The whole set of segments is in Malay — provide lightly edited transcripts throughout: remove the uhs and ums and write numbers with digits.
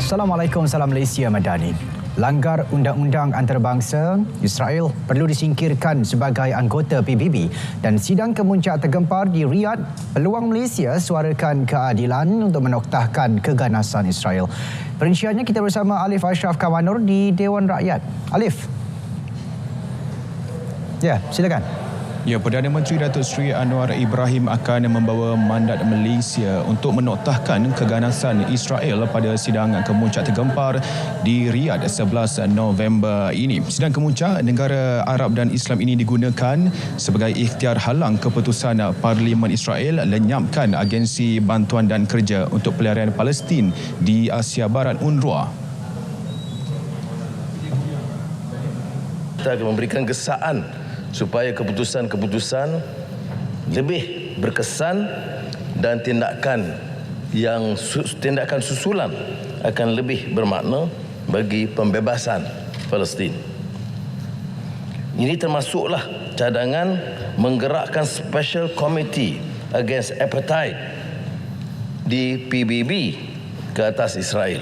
Assalamualaikum, salam Malaysia Madani. Langgar undang-undang antarabangsa, Israel perlu disingkirkan sebagai anggota PBB dan sidang kemuncak tergempar di Riyadh. Peluang Malaysia suarakan keadilan untuk menoktahkan keganasan Israel. Perinciannya kita bersama Alif Ashraf Kawanur di Dewan Rakyat. Alif. Ya, silakan. Ya, Perdana Menteri Datuk Seri Anwar Ibrahim akan membawa mandat Malaysia untuk menoktahkan keganasan Israel pada sidang kemuncak tergempar di Riyadh 11 November ini. Sidang kemuncak negara Arab dan Islam ini digunakan sebagai ikhtiar halang keputusan Parlimen Israel lenyapkan Agensi Bantuan dan Kerja untuk Pelarian Palestin di Asia Barat UNRWA. Kita akan memberikan gesaan supaya keputusan-keputusan lebih berkesan dan tindakan susulan akan lebih bermakna bagi pembebasan Palestin. Ini termasuklah cadangan menggerakkan Special Committee Against Apartheid di PBB ke atas Israel.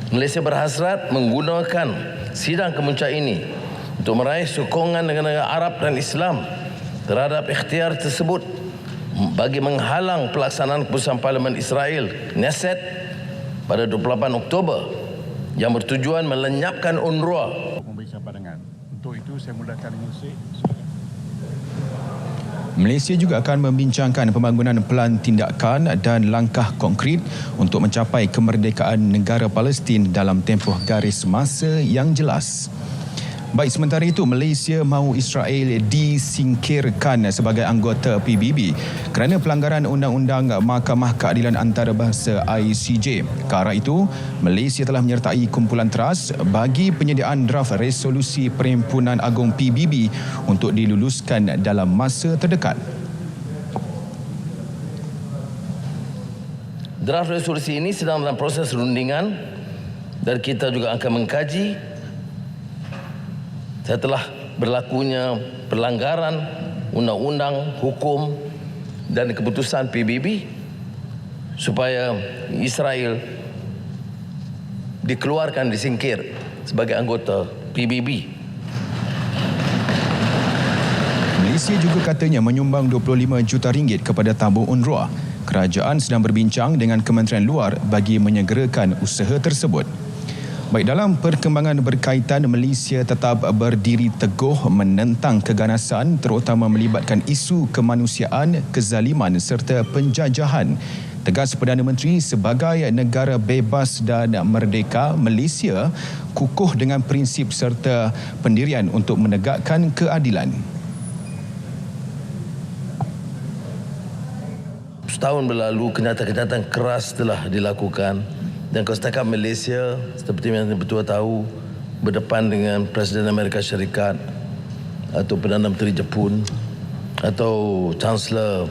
Malaysia berhasrat menggunakan sidang kemuncak ini untuk meraih sokongan negara-negara Arab dan Islam terhadap ikhtiar tersebut bagi menghalang pelaksanaan keputusan Parlimen Israel Knesset pada 28 Oktober yang bertujuan melenyapkan UNRWA. Memberikan pandangan. Untuk itu saya mulakan dengan Malaysia juga akan membincangkan pembangunan pelan tindakan dan langkah konkret untuk mencapai kemerdekaan negara Palestin dalam tempoh garis masa yang jelas. Baik, sementara itu Malaysia mahu Israel disingkirkan sebagai anggota PBB kerana pelanggaran Undang-Undang Mahkamah Keadilan Antarabangsa ICJ. Ke arah itu, Malaysia telah menyertai kumpulan teras bagi penyediaan draft resolusi Perhimpunan Agung PBB untuk diluluskan dalam masa terdekat. Draft resolusi ini sedang dalam proses rundingan dan kita juga akan mengkaji setelah berlakunya pelanggaran undang-undang, hukum dan keputusan PBB supaya Israel dikeluarkan, disingkir sebagai anggota PBB. Malaysia juga katanya menyumbang 25 juta ringgit kepada tabung UNRWA. Kerajaan sedang berbincang dengan Kementerian Luar bagi menyegerakan usaha tersebut. Baik, dalam perkembangan berkaitan, Malaysia tetap berdiri teguh menentang keganasan terutama melibatkan isu kemanusiaan, kezaliman serta penjajahan. Tegas Perdana Menteri, sebagai negara bebas dan merdeka, Malaysia kukuh dengan prinsip serta pendirian untuk menegakkan keadilan. Setahun berlalu, kenyataan-kenyataan keras telah dilakukan. Dan kalau setakat Malaysia, seperti yang betul tahu, berdepan dengan Presiden Amerika Syarikat atau Perdana Menteri Jepun atau Chancellor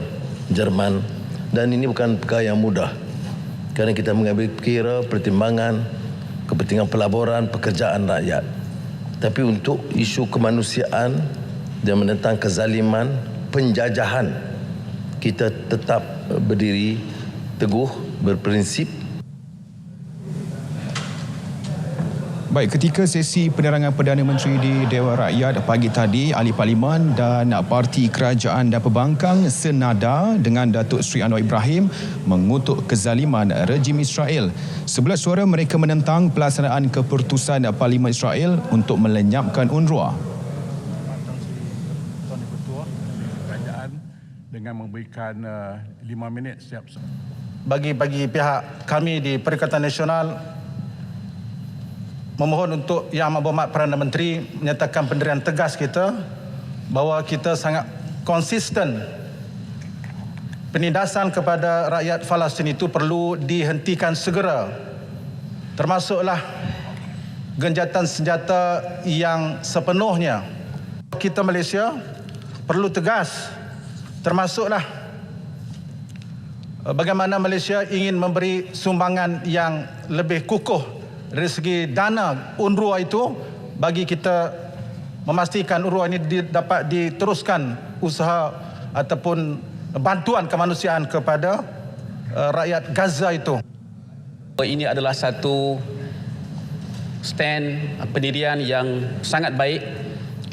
Jerman. Dan ini bukan perkara yang mudah. Kerana kita mengambil kira pertimbangan, kepentingan pelaburan, pekerjaan rakyat. Tapi untuk isu kemanusiaan dan menentang kezaliman, penjajahan, kita tetap berdiri teguh, berprinsip. Baik, ketika sesi penerangan Perdana Menteri di Dewan Rakyat pagi tadi, Ahli Parlimen dan Parti Kerajaan dan Pembangkang senada dengan Datuk Seri Anwar Ibrahim mengutuk kezaliman rejim Israel. 11 suara mereka menentang pelaksanaan keputusan Parlimen Israel untuk melenyapkan UNRWA. Tuan Ketua Kerajaan dengan memberikan 5 minit setiap. Bagi pihak kami di Perikatan Nasional memohon untuk Yang Amat Berhormat Perdana Menteri menyatakan pendirian tegas kita bahawa kita sangat konsisten. Penindasan kepada rakyat Palestin itu perlu dihentikan segera. Termasuklah genjatan senjata yang sepenuhnya. Kita Malaysia perlu tegas. Termasuklah bagaimana Malaysia ingin memberi sumbangan yang lebih kukuh dari segi dana UNRWA itu bagi kita memastikan UNRWA ini dapat diteruskan usaha ataupun bantuan kemanusiaan kepada rakyat Gaza itu. Ini adalah satu stand pendirian yang sangat baik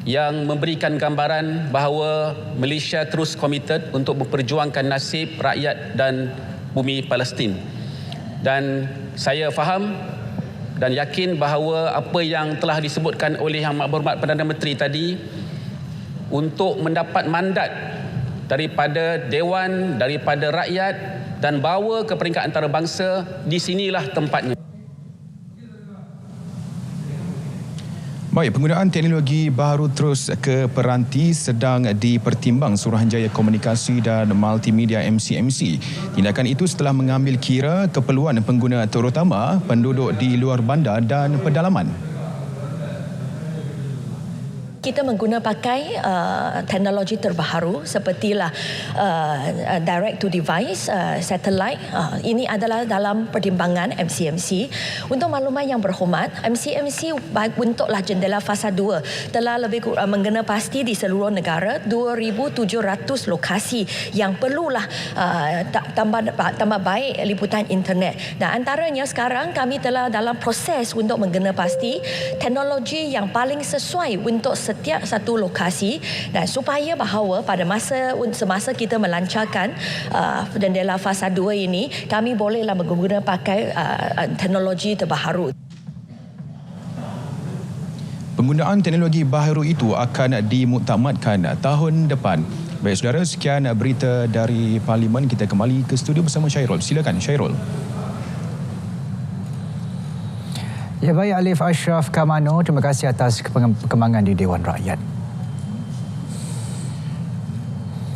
yang memberikan gambaran bahawa Malaysia terus komited untuk memperjuangkan nasib rakyat dan bumi Palestin. Dan saya faham dan yakin bahawa apa yang telah disebutkan oleh Yang Berhormat Perdana Menteri tadi untuk mendapat mandat daripada Dewan, daripada rakyat dan bawa ke peringkat antarabangsa, di sinilah tempatnya. Baik, penggunaan teknologi baharu terus ke peranti sedang dipertimbang Suruhanjaya Komunikasi dan Multimedia MCMC. Tindakan itu setelah mengambil kira keperluan pengguna terutama penduduk di luar bandar dan pedalaman. Kita mengguna pakai teknologi terbaru sepertilah direct to device, satellite. Ini adalah dalam pertimbangan MCMC. Untuk makluman yang berhormat, MCMC bentuklah jendela fasa 2 telah lebih menggena pasti di seluruh negara 2,700 lokasi yang perlulah tambah baik liputan internet. Dan antaranya sekarang kami telah dalam proses untuk menggena pasti teknologi yang paling sesuai untuk setiap satu lokasi, dan supaya bahawa pada semasa kita melancarkan jendela fasa 2 ini, kami bolehlah menggunakan pakai teknologi terbaru. Penggunaan teknologi baharu itu akan dimuktamadkan tahun depan. Baik saudara, sekian berita dari Parlimen. Kita kembali ke studio bersama Syairul. Silakan Syairul. Ya baik, Alif Ashraf Kamano, terima kasih atas perkembangan di Dewan Rakyat.